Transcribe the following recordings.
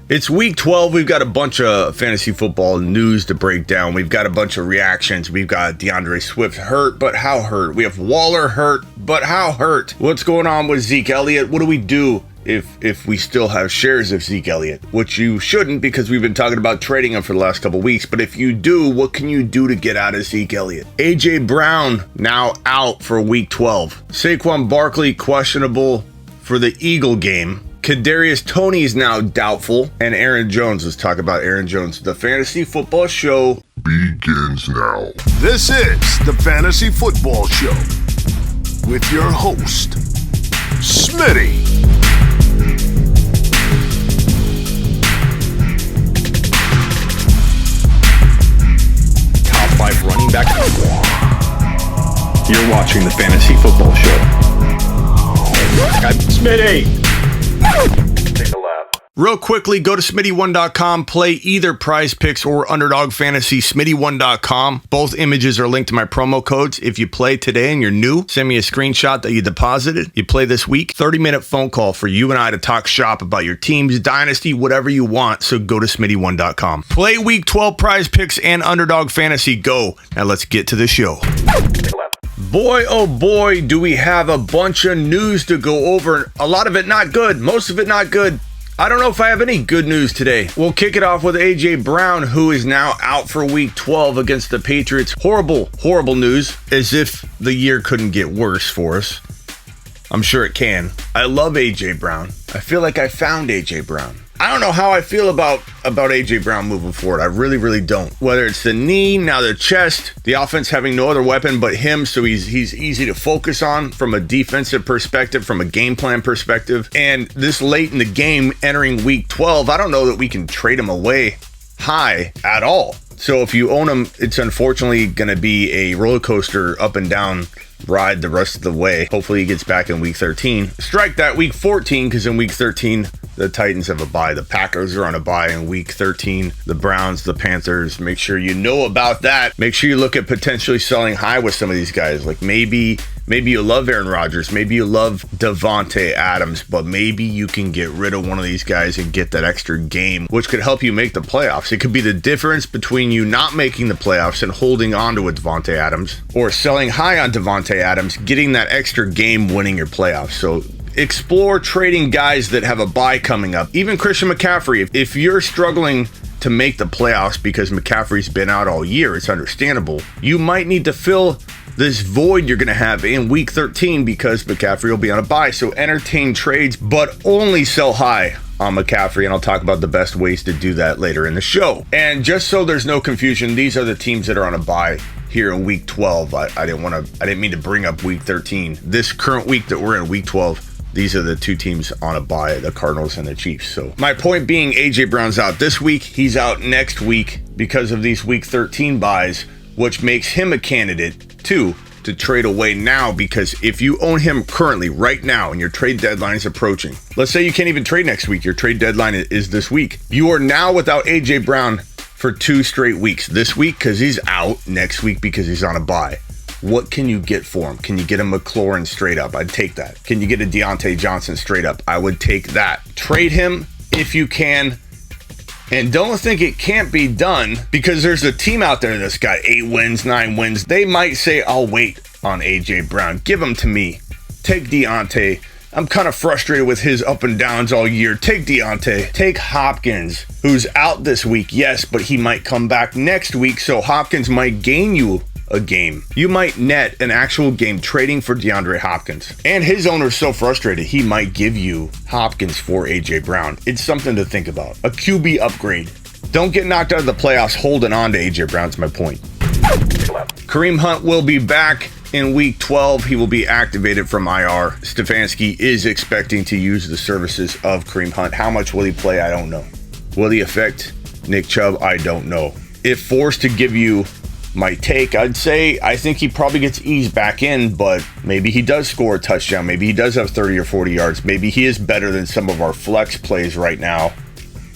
It's week 12. We've got a bunch of fantasy football news to break down. We've got a bunch of reactions. We've got DeAndre Swift hurt, but how hurt? We have Waller hurt, but how hurt? What's going on with Zeke Elliott? What do we do if we still have shares of Zeke Elliott? Which you shouldn't, because we've been talking about trading him for the last couple weeks. But if you do, what can you do to get out of Zeke Elliott? A.J. Brown now out for week 12. Saquon Barkley questionable for the Eagle game. Kadarius Toney is now doubtful, and Aaron Jones. Let's talk about Aaron Jones. The Fantasy Football Show begins now. This is the Fantasy Football Show with your host, Smitty. Top 5 running back. You're watching the Fantasy Football Show. I'm Smitty. Take a lap. Real quickly, go to Smitty1.com, play either Prize Picks or Underdog Fantasy, Smitty1.com. Both images are linked to my promo codes. If you play today and you're new, send me a screenshot that you deposited. You play this week, 30-minute phone call for you and I to talk shop about your team's dynasty, whatever you want. So go to Smitty1.com. Play week 12 Prize Picks and Underdog Fantasy. Go. Now let's get to the show. Boy, oh boy, do we have a bunch of news to go over. A lot of it not good. Most of it not good. I don't know if I have any good news today. We'll kick it off with A.J. Brown, who is now out for week 12 against the Patriots. Horrible, horrible news. As if the year couldn't get worse for us. I'm sure it can. I love A.J. Brown. I feel like I found A.J. Brown. I don't know how I feel about A.J. Brown moving forward. I really, really don't. Whether it's the knee, now the chest, the offense having no other weapon but him, so he's easy to focus on from a defensive perspective, from a game plan perspective. And this late in the game, entering week 12, I don't know that we can trade him away high at all. So if you own him, it's unfortunately going to be a roller coaster up and down ride the rest of the way. Hopefully he gets back in week 13. Strike that week 14, because in week 13, the Titans have a bye. The Packers are on a bye in week 13. The Browns, the Panthers. Make sure you know about that. Make sure you look at potentially selling high with some of these guys. Like maybe you love Aaron Rodgers. Maybe you love Davante Adams, but maybe you can get rid of one of these guys and get that extra game, which could help you make the playoffs. It could be the difference between you not making the playoffs and holding on to a Davante Adams, or selling high on Davante Adams, getting that extra game, winning your playoffs. So explore trading guys that have a bye coming up. Even Christian McCaffrey, if you're struggling to make the playoffs because McCaffrey's been out all year, it's understandable. You might need to fill this void you're going to have in week 13 because McCaffrey will be on a bye. So entertain trades, but only sell high on McCaffrey, and I'll talk about the best ways to do that later in the show. And just so there's no confusion, these are the teams that are on a bye here in week 12. I didn't mean to bring up week 13. This current week that we're in, week 12, these are the two teams on a bye, the Cardinals and the Chiefs. So my point being, A.J. Brown's out this week. He's out next week because of these week 13 buys, which makes him a candidate too to trade away now, because if you own him currently right now and your trade deadline is approaching, let's say you can't even trade next week, your trade deadline is this week, you are now without A.J. Brown for 2 straight weeks. This week because he's out, next week because he's on a bye. What can you get for him? Can you get a McLaurin straight up? I'd take that. Can you get a Deontay Johnson straight up? I would take that. Trade him if you can. And don't think it can't be done, because there's a team out there that's got 8 wins, 9 wins. They might say, I'll wait on A.J. Brown. Give him to me. Take Deontay. I'm kind of frustrated with his up and downs all year. Take Deontay. Take Hopkins, who's out this week, yes, but he might come back next week, so Hopkins might gain you a game. You might net an actual game trading for DeAndre Hopkins. And his owner's so frustrated, he might give you Hopkins for A.J. Brown. It's something to think about. A QB upgrade. Don't get knocked out of the playoffs holding on to A.J. Brown's my point. Kareem Hunt will be back in week 12. He will be activated from IR. Stefanski is expecting to use the services of Kareem Hunt. How much will he play? I don't know. Will he affect Nick Chubb? I don't know. If forced to give you my take, I'd say I think he probably gets eased back in, but maybe he does score a touchdown. Maybe he does have 30 or 40 yards. Maybe he is better than some of our flex plays right now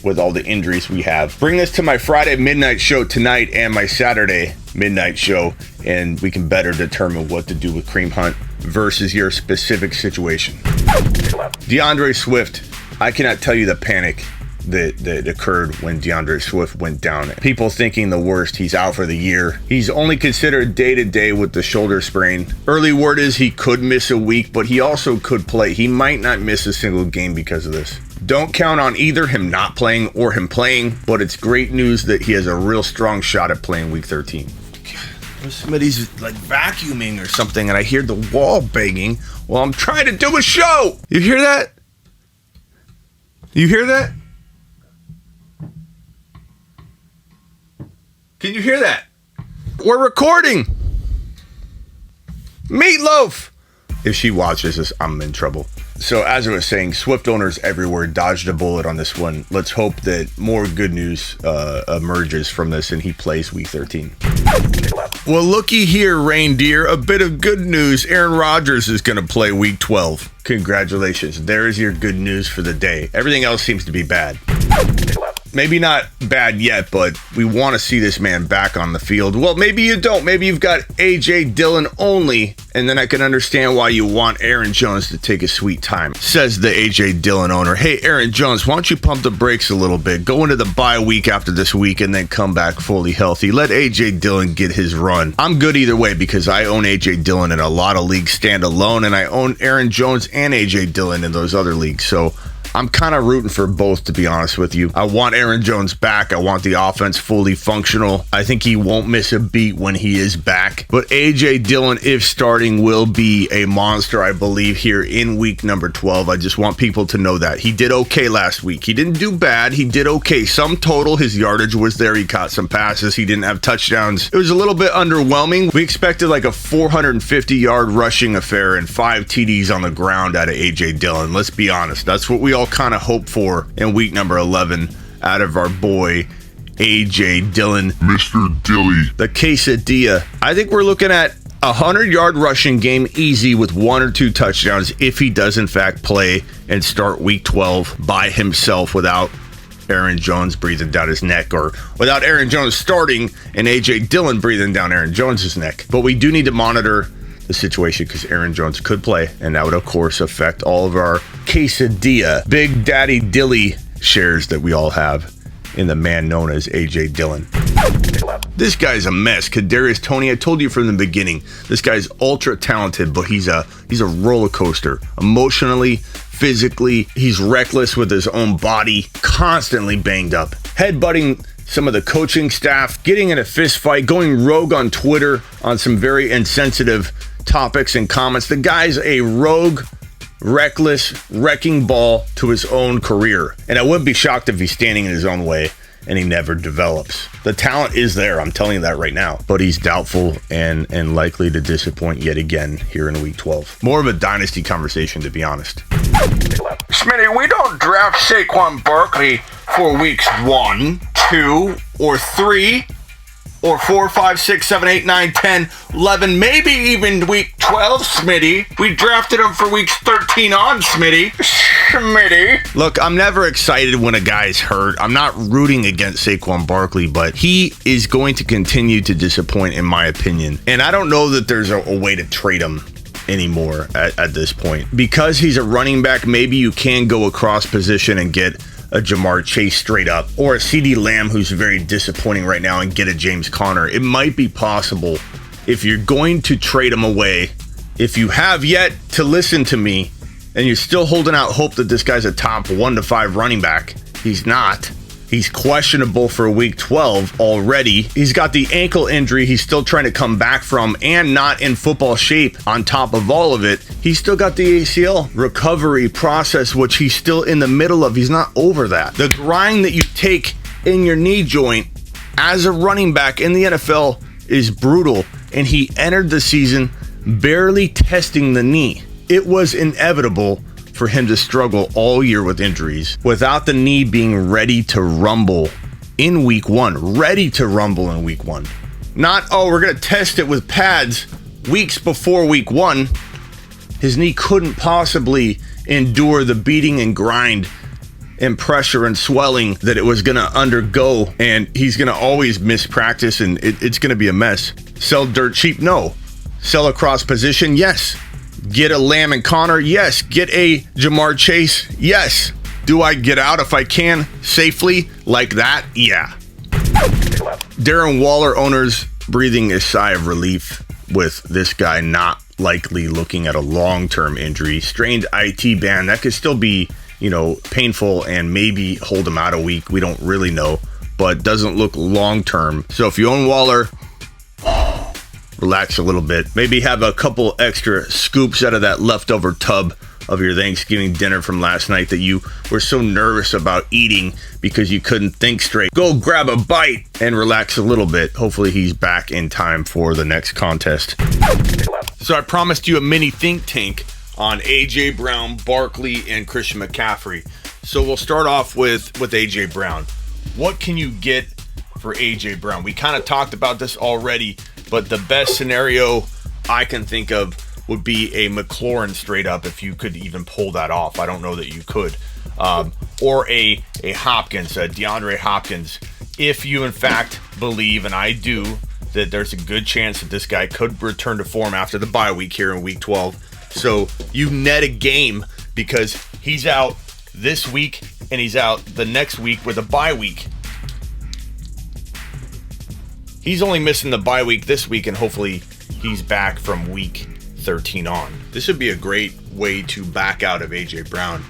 with all the injuries we have. Bring this to my Friday midnight show tonight and my Saturday midnight show, and we can better determine what to do with Kareem Hunt versus your specific situation. DeAndre Swift, I cannot tell you the panic that occurred when DeAndre Swift went down. People thinking the worst, he's out for the year. He's only considered day-to-day with the shoulder sprain. Early word is he could miss a week, but he also could play. He might not miss a single game because of this. Don't count on either him not playing or him playing, but it's great news that he has a real strong shot at playing week 13. Smitty's like vacuuming or something, and I hear the wall banging while I'm trying to do a show. You hear that? You hear that? Can you hear that? We're recording. Meatloaf. If she watches this, I'm in trouble. So as I was saying, Swift owners everywhere dodged a bullet on this one. Let's hope that more good news emerges from this and he plays week 13. Well, looky here, reindeer. A bit of good news. Aaron Rodgers is going to play week 12. Congratulations. There is your good news for the day. Everything else seems to be bad. Maybe not bad yet, but we want to see this man back on the field. Well, maybe you don't. Maybe you've got A.J. Dillon only, and then I can understand why you want Aaron Jones to take a sweet time. Says the A.J. Dillon owner, hey, Aaron Jones, why don't you pump the brakes a little bit? Go into the bye week after this week and then come back fully healthy. Let A.J. Dillon get his run. I'm good either way because I own A.J. Dillon in a lot of leagues stand alone, and I own Aaron Jones and A.J. Dillon in those other leagues. So I'm kind of rooting for both, to be honest with you. I want Aaron Jones back. I want the offense fully functional. I think he won't miss a beat when he is back. But A.J. Dillon, if starting, will be a monster, I believe, here in week number 12. I just want people to know that. He did okay last week. He didn't do bad. He did okay. Sum total, his yardage was there. He caught some passes. He didn't have touchdowns. It was a little bit underwhelming. We expected like a 450-yard rushing affair and 5 TDs on the ground out of A.J. Dillon. Let's be honest. That's what we all kind of hope for in week number 11 out of our boy A.J. Dillon. Mr. Dilly. The quesadilla. I think we're looking at a 100-yard rushing game easy with 1 or 2 touchdowns if he does in fact play and start week 12 by himself without Aaron Jones breathing down his neck, or without Aaron Jones starting and A.J. Dillon breathing down Aaron Jones's neck. But we do need to monitor the situation because Aaron Jones could play, and that would of course affect all of our quesadilla Big Daddy Dilly shares that we all have in the man known as A.J. Dillon. This guy's a mess. Kadarius Toney, I told you from the beginning, this guy's ultra talented, but he's a roller coaster. Emotionally, physically, he's reckless with his own body, constantly banged up, headbutting some of the coaching staff, getting in a fist fight, going rogue on Twitter on some very insensitive topics and comments. The guy's a rogue, reckless, wrecking ball to his own career. And I wouldn't be shocked if he's standing in his own way and he never develops. The talent is there, I'm telling you that right now. But he's doubtful and likely to disappoint yet again here in week 12. More of a dynasty conversation, to be honest. Smitty, we don't draft Saquon Barkley for weeks 1, 2, or 3, or 4, 5, 6, 7, 8, 9, 10, 11, maybe even week 12, Smitty. We drafted him for weeks 13 on, Smitty. Smitty. Look, I'm never excited when a guy's hurt. I'm not rooting against Saquon Barkley, but he is going to continue to disappoint, in my opinion. And I don't know that there's a way to trade him anymore at this point. Because he's a running back, maybe you can go across position and get a Jamar Chase straight up, or a CeeDee Lamb who's very disappointing right now, and get a James Conner. It might be possible if you're going to trade him away. If you have yet to listen to me and you're still holding out hope that this guy's a top 1 to 5 running back, he's not. He's questionable for week 12 already. He's got the ankle injury he's still trying to come back from, and not in football shape. On top of all of it, he's still got the ACL recovery process, which he's still in the middle of. He's not over that. The grind that you take in your knee joint as a running back in the NFL is brutal, and he entered the season barely testing the knee. It was inevitable for him to struggle all year with injuries without the knee being ready to rumble in week 1. Ready to rumble in week 1. Not, oh, we're going to test it with pads weeks before week 1. His knee couldn't possibly endure the beating and grind and pressure and swelling that it was going to undergo, and he's going to always miss practice, and it's going to be a mess. Sell dirt cheap? No. Sell across position? Yes. Get a Lamb and Connor? Yes. Get a Jamar Chase? Yes. Do I get out if I can safely like that? Yeah. Darren Waller owners breathing a sigh of relief with this guy not likely looking at a long-term injury. Strained IT band, that could still be, painful and maybe hold him out a week. We don't really know, but doesn't look long-term. So if you own Waller, relax a little bit. Maybe have a couple extra scoops out of that leftover tub of your Thanksgiving dinner from last night that you were so nervous about eating because you couldn't think straight. Go grab a bite and relax a little bit. Hopefully he's back in time for the next contest. So I promised you a mini think tank on A.J. Brown, Barkley, and Christian McCaffrey. So we'll start off with A.J. Brown. What can you get for A.J. Brown? We kind of talked about this already, but the best scenario I can think of would be a McLaurin straight up, if you could even pull that off. I don't know that you could. Or a Hopkins, a DeAndre Hopkins, if you in fact believe, and I do, that there's a good chance that this guy could return to form after the bye week here in week 12. So you net a game because he's out this week and he's out the next week with a bye week. He's only missing the bye week this week, and hopefully he's back from week 13 on. This would be a great way to back out of A.J. Brown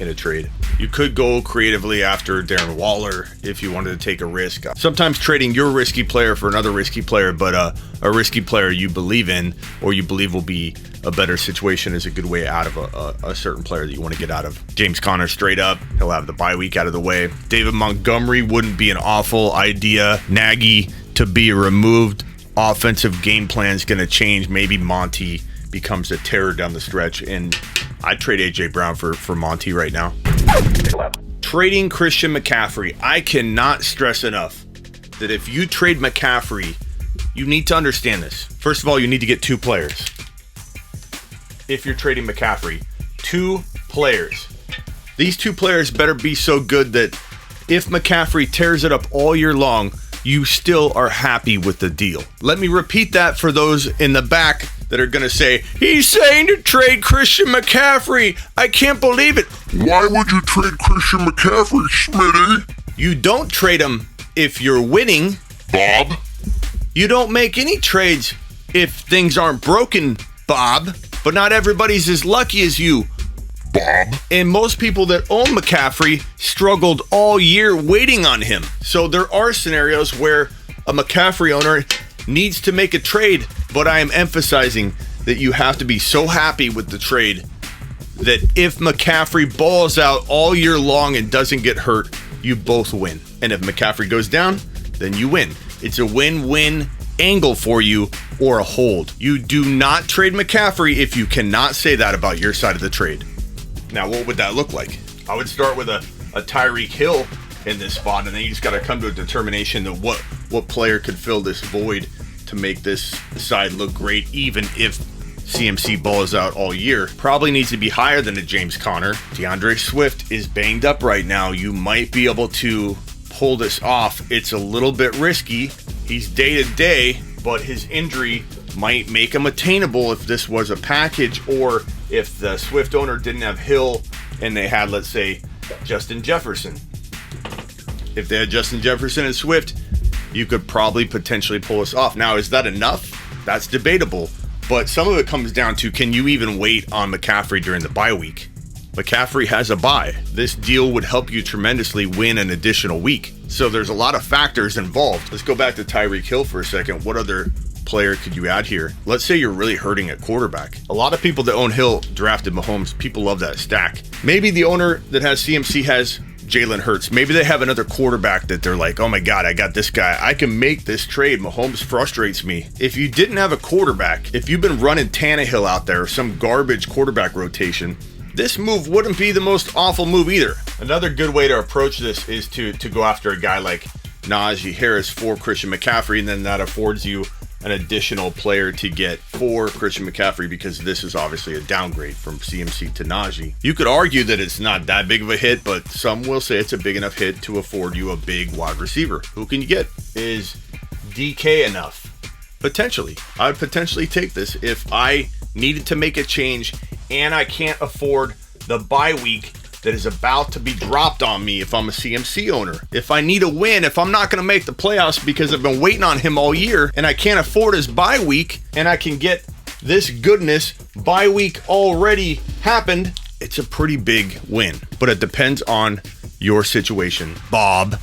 in a trade. You could go creatively after Darren Waller if you wanted to take a risk. Sometimes trading your risky player for another risky player, but a risky player you believe in or you believe will be a better situation is a good way out of a certain player that you want to get out of. James Conner straight up. He'll have the bye week out of the way. David Montgomery wouldn't be an awful idea. Nagy to be removed. Offensive game plan is going to change. Maybe Monty becomes a terror down the stretch, and I'd trade A.J. Brown for Monty right now. Trading Christian McCaffrey. I cannot stress enough that if you trade McCaffrey, you need to understand this. First of all, you need to get 2 players. If you're trading McCaffrey, 2 players. These 2 players better be so good that if McCaffrey tears it up all year long, you still are happy with the deal. Let me repeat that for those in the back that are going to say, he's saying to trade Christian McCaffrey. I can't believe it. Why would you trade Christian McCaffrey, Smitty? You don't trade him if you're winning, Bob. You don't make any trades if things aren't broken, Bob. But not everybody's as lucky as you, Bob. And most people that own McCaffrey struggled all year waiting on him. So there are scenarios where a McCaffrey owner needs to make a trade, but I am emphasizing that you have to be so happy with the trade that if McCaffrey balls out all year long and doesn't get hurt, you both win. And if McCaffrey goes down, then you win. It's a win-win angle for you or a hold. You do not trade McCaffrey if you cannot say that about your side of the trade. Now, what would that look like? I would start with a Tyreek Hill in this spot, and then you just got to come to a determination that what player could fill this void to make this side look great, even if CMC balls out all year. Probably needs to be higher than a James Conner. DeAndre Swift is banged up right now. You might be able to pull this off. It's a little bit risky. He's day to day, but his injury might make him attainable if this was a package, or if the Swift owner didn't have Hill and they had, let's say, Justin Jefferson. If they had Justin Jefferson and Swift, you could probably potentially pull us off. Now, is that enough? That's debatable. But some of it comes down to, can you even wait on McCaffrey during the bye week? McCaffrey has a bye. This deal would help you tremendously win an additional week. So there's a lot of factors involved. Let's go back to Tyreek Hill for a second. What other player could you add here? Let's say you're really hurting at quarterback. A lot of people that own Hill drafted Mahomes. People love that stack. Maybe the owner that has CMC has Jalen Hurts. Maybe they have another quarterback that they're like, oh my God, I got this guy. I can make this trade. Mahomes frustrates me. If you didn't have a quarterback, if you've been running Tannehill out there, some garbage quarterback rotation, this move wouldn't be the most awful move either. Another good way to approach this is to go after a guy like Najee Harris for Christian McCaffrey, and then that affords you an additional player to get for Christian McCaffrey, because this is obviously a downgrade from CMC to Najee. You could argue that it's not that big of a hit, but some will say it's a big enough hit to afford you a big wide receiver. Who can you get? Is DK enough? Potentially. I would potentially take this if I needed to make a change and I can't afford the bye week that is about to be dropped on me if I'm a CMC owner. If I need a win, if I'm not going to make the playoffs because I've been waiting on him all year and I can't afford his bye week and I can get this goodness, bye week already happened, it's a pretty big win. But it depends on your situation, Bob.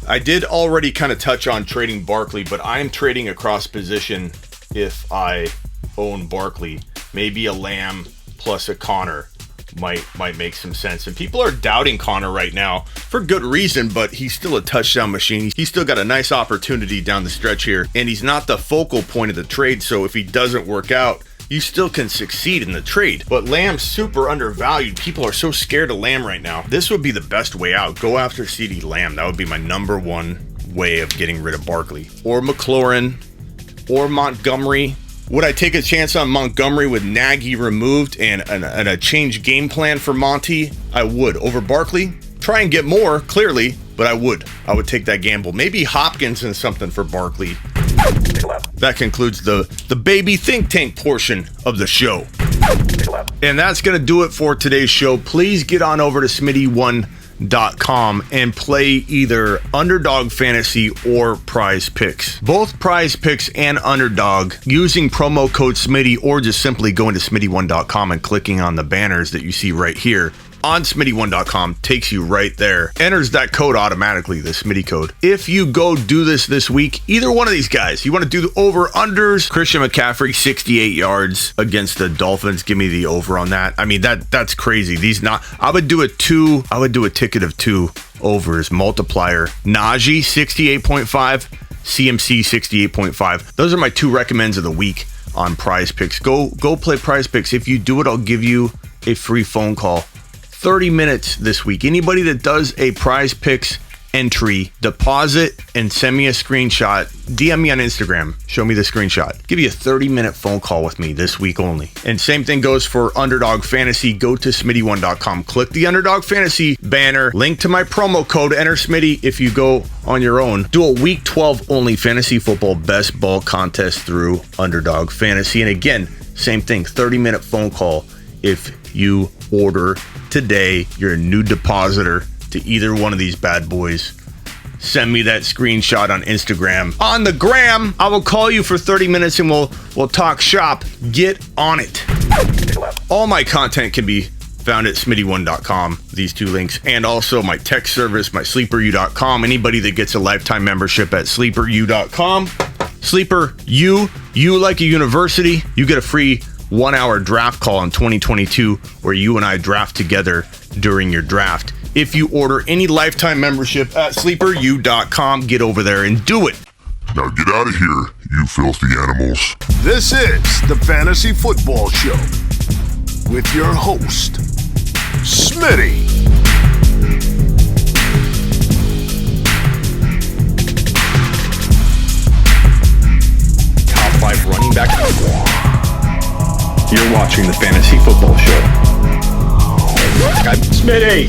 I did already kind of touch on trading Barkley, but I am trading across position if I own Barkley. Maybe a Lamb plus a Connor might make some sense. And people are doubting Connor right now for good reason, but he's still a touchdown machine. He's still got a nice opportunity down the stretch here, and he's not the focal point of the trade, so if he doesn't work out, you still can succeed in the trade. But Lamb's super undervalued. People are so scared of Lamb right now. This would be the best way out. Go after CeeDee Lamb. That would be my number one way of getting rid of Barkley. Or McLaurin. Or Montgomery. Would I take a chance on Montgomery with Nagy removed and a changed game plan for Monty? I would. Over Barkley? Try and get more, clearly, but I would. I would take that gamble. Maybe Hopkins and something for Barkley. That concludes the baby think tank portion of the show. And that's going to do it for today's show. Please get on over to Smitty1.com and play either Underdog Fantasy or Prize Picks. Both Prize Picks and Underdog using promo code Smitty, or just simply going to Smitty1.com and clicking on the banners that you see right here on Smitty1.com takes you right there. Enters that code automatically, the Smitty code. If you go do this week, either one of these guys, you want to do the over-unders, Christian McCaffrey, 68 yards against the Dolphins. Give me the over on that. I mean, that's crazy. I would do a ticket of 2 overs, multiplier. Najee, 68.5, CMC, 68.5. Those are my 2 recommends of the week on Prize Picks. Go play Prize Picks. If you do it, I'll give you a free phone call. 30 minutes this week. Anybody that does a Prize Picks entry, deposit and send me a screenshot, DM me on Instagram, show me the screenshot. Give you a 30-minute phone call with me this week only. And same thing goes for Underdog Fantasy. Go to Smitty1.com, click the Underdog Fantasy banner, link to my promo code, enter Smitty if you go on your own. Do a week 12 only fantasy football best ball contest through Underdog Fantasy. And again, same thing, 30-minute phone call if you order today. You're a new depositor to either one of these bad boys. Send me that screenshot on Instagram. On the gram, I will call you for 30 minutes and we'll talk shop. Get on it. All my content can be found at Smitty1.com, these 2 links, and also my tech service, my SleeperU.com. Anybody that gets a lifetime membership at SleeperU.com. Sleeper U like a university, you get a free 1-hour draft call in 2022 where you and I draft together during your draft. If you order any lifetime membership at SleeperU.com, get over there and do it. Now get out of here, you filthy animals. This is the Fantasy Football Show with your host, Smitty. Top 5 running back. You're watching the Fantasy Football Show. Smitty!